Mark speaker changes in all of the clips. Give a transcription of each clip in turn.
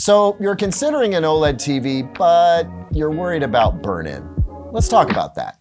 Speaker 1: So you're considering an OLED TV, but you're worried about burn-in. Let's talk about that.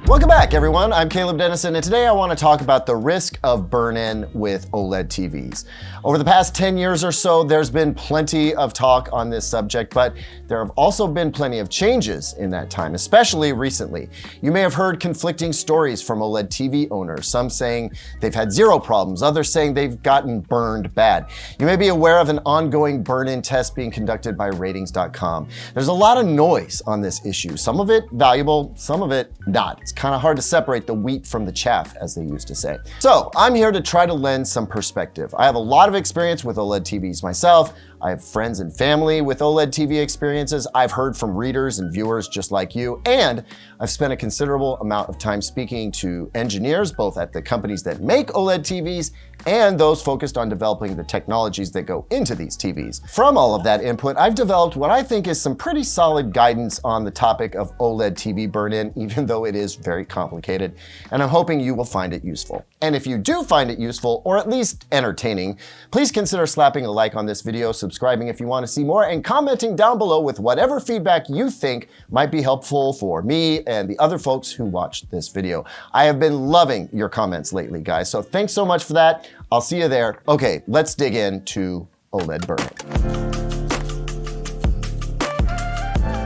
Speaker 1: Welcome back, everyone. I'm Caleb Dennison, and today I want to talk about the risk of burn-in with OLED TVs. Over the past 10 years or so, there's been plenty of talk on this subject, but there have also been plenty of changes in that time, especially recently. You may have heard conflicting stories from OLED TV owners, some saying they've had zero problems, others saying they've gotten burned bad. You may be aware of an ongoing burn-in test being conducted by ratings.com. There's a lot of noise on this issue, some of it valuable, some of it not. It's kind of hard to separate the wheat from the chaff, as they used to say. So I'm here to try to lend some perspective. I have a lot of experience with OLED TVs myself. I have friends and family with OLED TV experiences. I've heard from readers and viewers just like you, and I've spent a considerable amount of time speaking to engineers, both at the companies that make OLED TVs and those focused on developing the technologies that go into these TVs. From all of that input, I've developed what I think is some pretty solid guidance on the topic of OLED TV burn-in, even though it is very complicated, and I'm hoping you will find it useful. And if you do find it useful, or at least entertaining, please consider slapping a like on this video, subscribing if you want to see more, and commenting down below with whatever feedback you think might be helpful for me and the other folks who watched this video. I have been loving your comments lately, guys, so thanks so much for that. I'll see you there. Okay, let's dig into OLED burn-in.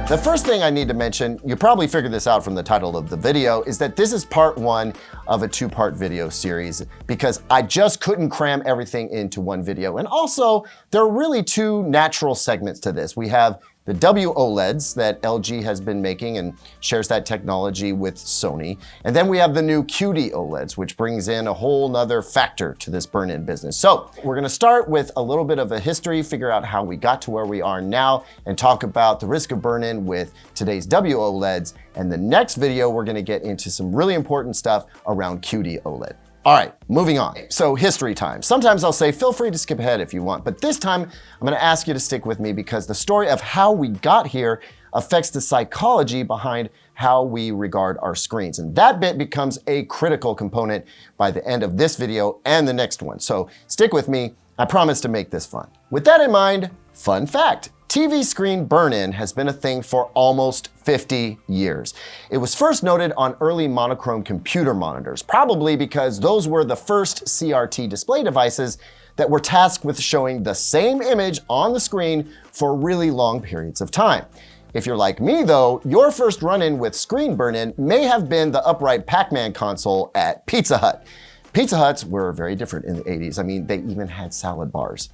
Speaker 1: The first thing I need to mention, you probably figured this out from the title of the video, is that this is part one of a two-part video series because I just couldn't cram everything into one video. And also, there are really two natural segments to this. We have the WOLEDs that LG has been making and shares that technology with Sony. And then we have the new QD OLEDs, which brings in a whole nother factor to this burn-in business. So we're gonna start with a little bit of a history, figure out how we got to where we are now, and talk about the risk of burn-in with today's WOLEDs. And the next video, we're gonna get into some really important stuff around QD OLED. All right, moving on. So history time. Sometimes I'll say, feel free to skip ahead if you want, but this time I'm gonna ask you to stick with me because the story of how we got here affects the psychology behind how we regard our screens. And that bit becomes a critical component by the end of this video and the next one. So stick with me, I promise to make this fun. With that in mind, fun fact. TV screen burn-in has been a thing for almost 50 years. It was first noted on early monochrome computer monitors, probably because those were the first CRT display devices that were tasked with showing the same image on the screen for really long periods of time. If you're like me though, your first run-in with screen burn-in may have been the upright Pac-Man console at Pizza Hut. Pizza Huts were very different in the 80s. I mean, they even had salad bars.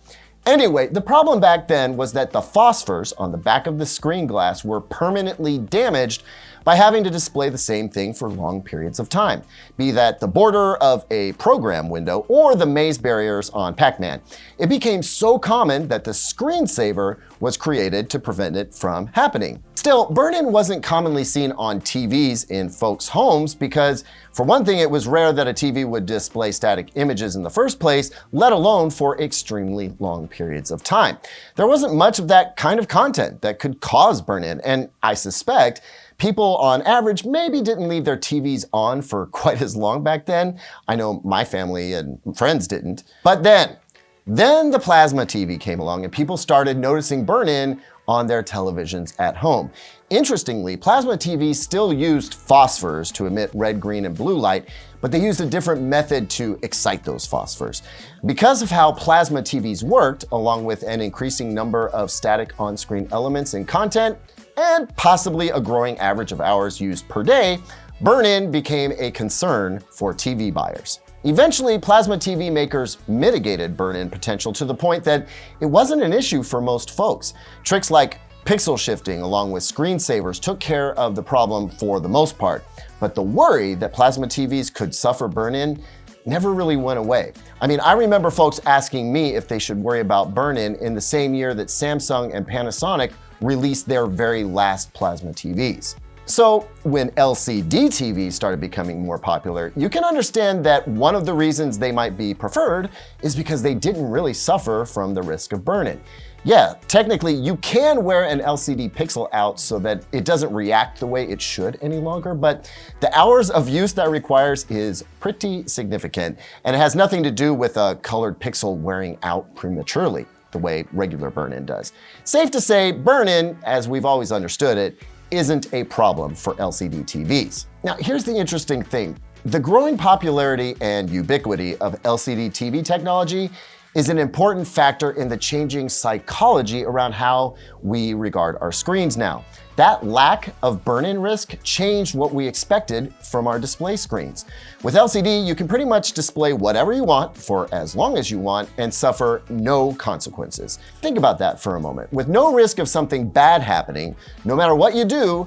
Speaker 1: Anyway, the problem back then was that the phosphors on the back of the screen glass were permanently damaged by having to display the same thing for long periods of time, be that the border of a program window or the maze barriers on Pac-Man. It became so common that the screensaver was created to prevent it from happening. Still, burn-in wasn't commonly seen on TVs in folks' homes because, for one thing, it was rare that a TV would display static images in the first place, let alone for extremely long periods of time. There wasn't much of that kind of content that could cause burn-in, and I suspect people on average maybe didn't leave their TVs on for quite as long back then. I know my family and friends didn't. But then the plasma TV came along and people started noticing burn-in on their televisions at home. Interestingly, plasma TVs still used phosphors to emit red, green, and blue light, but they used a different method to excite those phosphors. Because of how plasma TVs worked, along with an increasing number of static on-screen elements and content, and possibly a growing average of hours used per day, burn-in became a concern for TV buyers. Eventually, plasma TV makers mitigated burn-in potential to the point that it wasn't an issue for most folks. Tricks like pixel shifting along with screensavers took care of the problem for the most part, but the worry that plasma TVs could suffer burn-in never really went away. I mean, I remember folks asking me if they should worry about burn-in in the same year that Samsung and Panasonic released their very last plasma TVs. So when LCD TVs started becoming more popular, you can understand that one of the reasons they might be preferred is because they didn't really suffer from the risk of burn-in. Yeah, technically you can wear an LCD pixel out so that it doesn't react the way it should any longer, but the hours of use that requires is pretty significant, and it has nothing to do with a colored pixel wearing out prematurely the way regular burn-in does. Safe to say, burn-in, as we've always understood it, isn't a problem for LCD TVs. Now, here's the interesting thing. The growing popularity and ubiquity of LCD TV technology is an important factor in the changing psychology around how we regard our screens now. That lack of burn-in risk changed what we expected from our display screens. With LCD, you can pretty much display whatever you want for as long as you want and suffer no consequences. Think about that for a moment. With no risk of something bad happening, no matter what you do,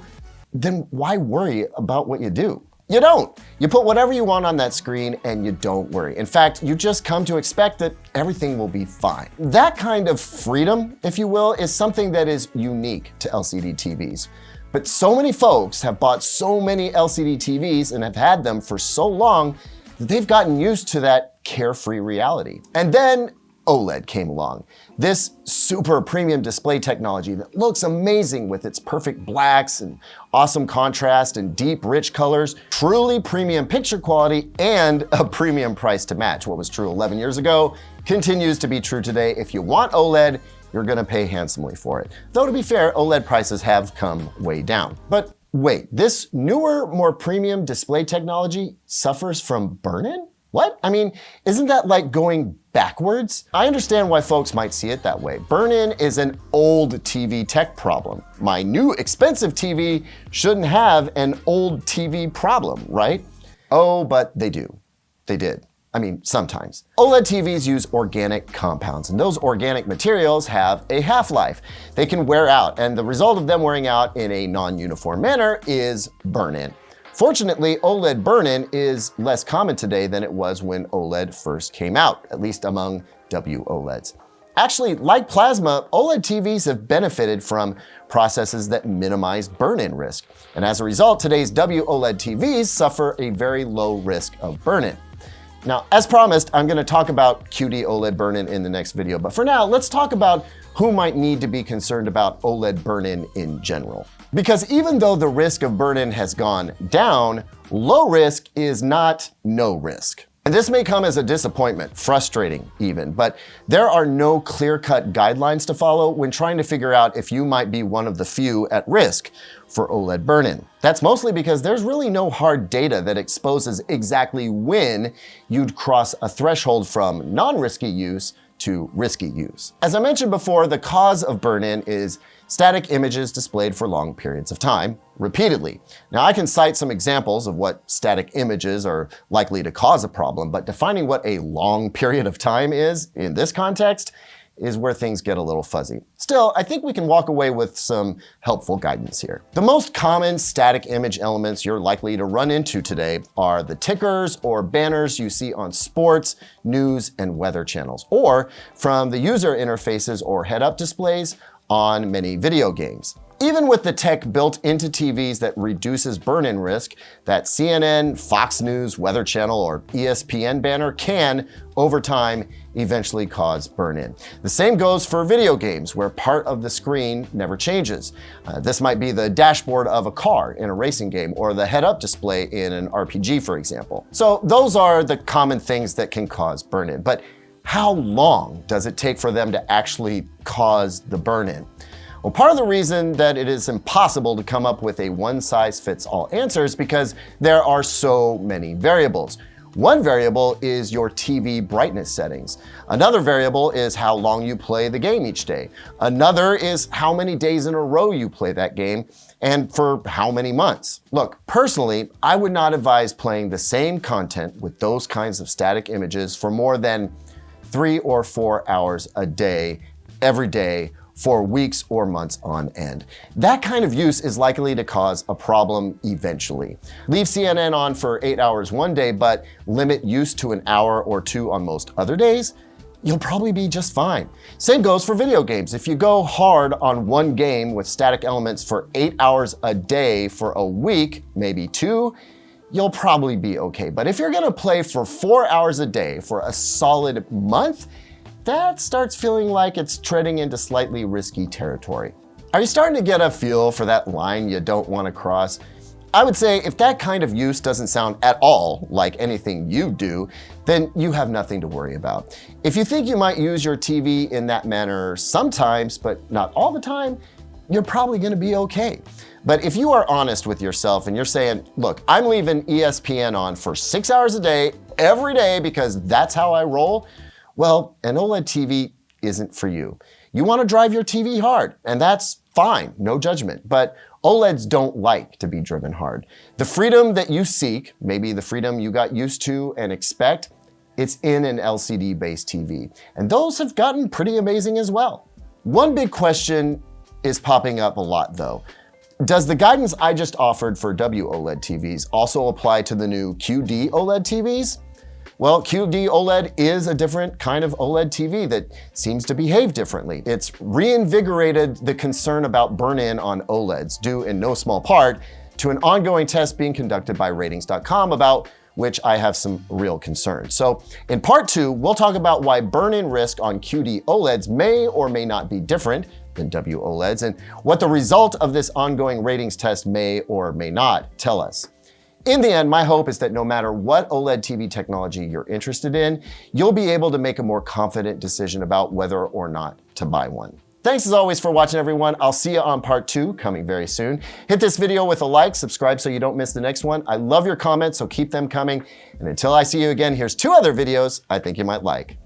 Speaker 1: then why worry about what you do? You don't. You put whatever you want on that screen and you don't worry. In fact, you just come to expect that everything will be fine. That kind of freedom, if you will, is something that is unique to LCD TVs. But so many folks have bought so many LCD TVs and have had them for so long that they've gotten used to that carefree reality. And then OLED came along. This super premium display technology that looks amazing with its perfect blacks and awesome contrast and deep, rich colors, truly premium picture quality, and a premium price to match. What was true 11 years ago continues to be true today. If you want OLED, you're gonna pay handsomely for it. Though to be fair, OLED prices have come way down. But wait, this newer, more premium display technology suffers from burn-in? What? I mean, isn't that like going backwards? I understand why folks might see it that way. Burn-in is an old TV tech problem. My new expensive TV shouldn't have an old TV problem, right? Oh, but they do. They did. I mean, sometimes. OLED TVs use organic compounds, and those organic materials have a half-life. They can wear out, and the result of them wearing out in a non-uniform manner is burn-in. Fortunately, OLED burn-in is less common today than it was when OLED first came out, at least among WOLEDs. Actually, like plasma, OLED TVs have benefited from processes that minimize burn-in risk. And as a result, today's WOLED TVs suffer a very low risk of burn-in. Now, as promised, I'm going to talk about QD OLED burn-in in the next video, but for now, let's talk about who might need to be concerned about OLED burn-in in general. Because even though the risk of burn-in has gone down, low risk is not no risk. And this may come as a disappointment, frustrating even, but there are no clear-cut guidelines to follow when trying to figure out if you might be one of the few at risk for OLED burn-in. That's mostly because there's really no hard data that exposes exactly when you'd cross a threshold from non-risky use to risky use. As I mentioned before, the cause of burn-in is static images displayed for long periods of time, repeatedly. Now, I can cite some examples of what static images are likely to cause a problem, but defining what a long period of time is in this context is where things get a little fuzzy. Still, I think we can walk away with some helpful guidance here. The most common static image elements you're likely to run into today are the tickers or banners you see on sports, news, and weather channels, or from the user interfaces or head-up displays on many video games. Even with the tech built into TVs that reduces burn-in risk, that CNN, Fox News, Weather Channel, or ESPN banner can, over time, eventually cause burn-in. The same goes for video games, where part of the screen never changes. This might be the dashboard of a car in a racing game, or the head-up display in an RPG, for example. So those are the common things that can cause burn-in. But how long does it take for them to actually cause the burn-in? Well, part of the reason that it is impossible to come up with a one-size-fits-all answer is because there are so many variables. One variable is your TV brightness settings. Another variable is how long you play the game each day. Another is how many days in a row you play that game and for how many months. Look, personally, I would not advise playing the same content with those kinds of static images for more than 3 or 4 hours a day, every day, for weeks or months on end. That kind of use is likely to cause a problem eventually. Leave CNN on for 8 hours one day, but limit use to an hour or two on most other days, you'll probably be just fine. Same goes for video games. If you go hard on one game with static elements for 8 hours a day for a week, maybe 2, you'll probably be okay. But if you're gonna play for 4 hours a day for a solid month, that starts feeling like it's treading into slightly risky territory. Are you starting to get a feel for that line you don't want to cross? I would say if that kind of use doesn't sound at all like anything you do, then you have nothing to worry about. If you think you might use your TV in that manner sometimes, but not all the time, you're probably gonna be okay. But if you are honest with yourself and you're saying, look, I'm leaving ESPN on for 6 hours a day, every day, because that's how I roll, well, an OLED TV isn't for you. You wanna drive your TV hard, and that's fine, no judgment. But OLEDs don't like to be driven hard. The freedom that you seek, maybe the freedom you got used to and expect, it's in an LCD-based TV. And those have gotten pretty amazing as well. One big question is popping up a lot though. Does the guidance I just offered for WOLED TVs also apply to the new QD OLED TVs? Well, QD OLED is a different kind of OLED TV that seems to behave differently. It's reinvigorated the concern about burn-in on OLEDs, due in no small part to an ongoing test being conducted by Ratings.com about which I have some real concerns. So in part 2, we'll talk about why burn-in risk on QD OLEDs may or may not be different than WOLEDs and what the result of this ongoing ratings test may or may not tell us. In the end, my hope is that no matter what OLED TV technology you're interested in, you'll be able to make a more confident decision about whether or not to buy one. Thanks as always for watching, everyone. I'll see you on part 2 coming very soon. Hit this video with a like, subscribe so you don't miss the next one. I love your comments, so keep them coming. And until I see you again, here's 2 other videos I think you might like.